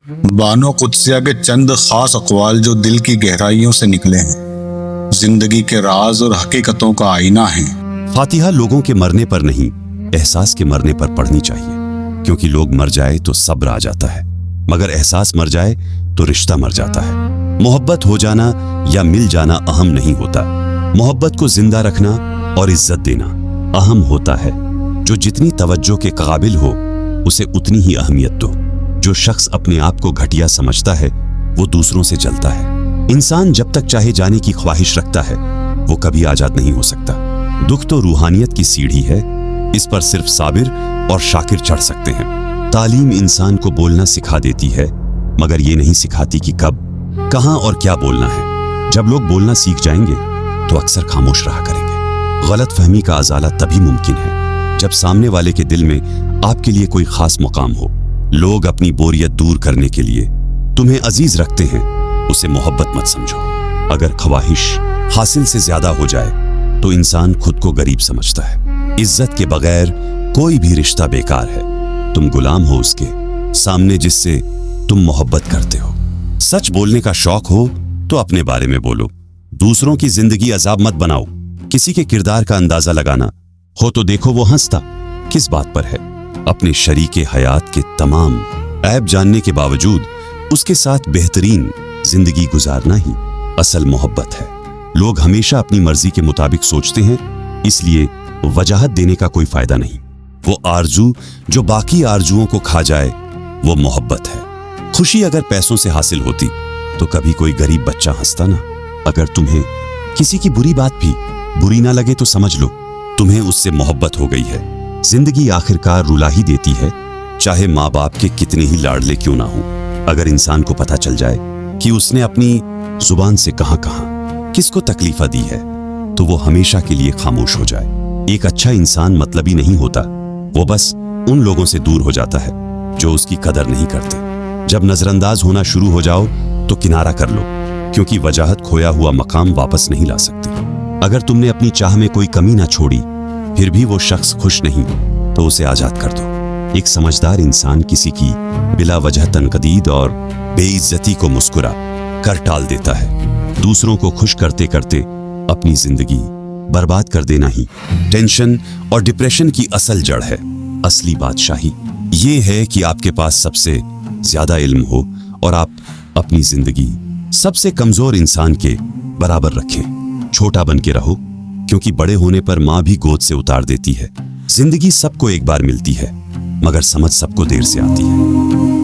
बानो कुद्सिया के चंद खास अक़वाल जो दिल की गहराइयों से निकले हैं, जिंदगी के राज और हकीकतों का आईना है। फातिहा लोगों के मरने पर नहीं, एहसास के मरने पर पढ़नी चाहिए, क्योंकि लोग मर जाए तो सब्र आ जाता है, मगर एहसास मर जाए तो रिश्ता मर जाता है। मोहब्बत हो जाना या मिल जाना अहम नहीं होता, मोहब्बत को जिंदा रखना और इज्जत देना अहम होता है। जो जितनी तवज्जो के काबिल हो उसे उतनी ही अहमियत दो। जो शख्स अपने आप को घटिया समझता है वो दूसरों से जलता है। इंसान जब तक चाहे जाने की ख्वाहिश रखता है वो कभी आजाद नहीं हो सकता। दुख तो रूहानियत की सीढ़ी है, इस पर सिर्फ साबिर और शाकिर चढ़ सकते हैं। तालीम इंसान को बोलना सिखा देती है, मगर ये नहीं सिखाती कि कब, कहां और क्या बोलना है। जब लोग बोलना सीख जाएंगे तो अक्सर खामोश रहा करेंगे। गलतफहमी का अजाला तभी मुमकिन है जब सामने वाले के दिल में आपके लिए कोई खास मुकाम हो। लोग अपनी बोरियत दूर करने के लिए तुम्हें अजीज रखते हैं, उसे मोहब्बत मत समझो। अगर ख्वाहिश हासिल से ज्यादा हो जाए तो इंसान खुद को गरीब समझता है। इज्जत के बगैर कोई भी रिश्ता बेकार है। तुम गुलाम हो उसके सामने जिससे तुम मोहब्बत करते हो। सच बोलने का शौक हो तो अपने बारे में बोलो, दूसरों की जिंदगी अजाब मत बनाओ। किसी के किरदार का अंदाजा लगाना हो तो देखो वो हंसता किस बात पर है। अपने शरीके हयात के तमाम ऐब जानने के बावजूद उसके साथ बेहतरीन जिंदगी गुजारना ही असल मोहब्बत है। लोग हमेशा अपनी मर्जी के मुताबिक सोचते हैं, इसलिए वजाहत देने का कोई फायदा नहीं। वो आरजू जो बाकी आरजुओं को खा जाए वो मोहब्बत है। खुशी अगर पैसों से हासिल होती तो कभी कोई गरीब बच्चा हंसता ना। अगर तुम्हें किसी की बुरी बात भी बुरी ना लगे तो समझ लो तुम्हें उससे मोहब्बत हो गई है। जिंदगी आखिरकार रुला ही देती है, चाहे माँ बाप के कितने ही लाडले क्यों ना हो। अगर इंसान को पता चल जाए कि उसने अपनी जुबान से कहां किसको तकलीफा दी है तो वो हमेशा के लिए खामोश हो जाए। एक अच्छा इंसान मतलबी नहीं होता, वो बस उन लोगों से दूर हो जाता है जो उसकी कदर नहीं करते। जब नजरअंदाज होना शुरू हो जाओ तो किनारा कर लो, क्योंकि वजाहत खोया हुआ मकाम वापस नहीं ला सकती। अगर तुमने अपनी चाह में कोई कमी ना छोड़ी फिर भी वो शख्स खुश नहीं तो उसे आजाद कर दो। एक समझदार इंसान किसी की बिला वजह तनकदीद और बेइज्जती को मुस्कुरा कर टाल देता है। दूसरों को खुश करते करते अपनी जिंदगी बर्बाद कर देना ही टेंशन और डिप्रेशन की असल जड़ है। असली बादशाही ये है कि आपके पास सबसे ज्यादा इल्म हो और आप अपनी जिंदगी सबसे कमजोर इंसान के बराबर रखें। छोटा बन के रहो, क्योंकि बड़े होने पर माँ भी गोद से उतार देती है। जिंदगी सबको एक बार मिलती है, मगर समझ सबको देर से आती है।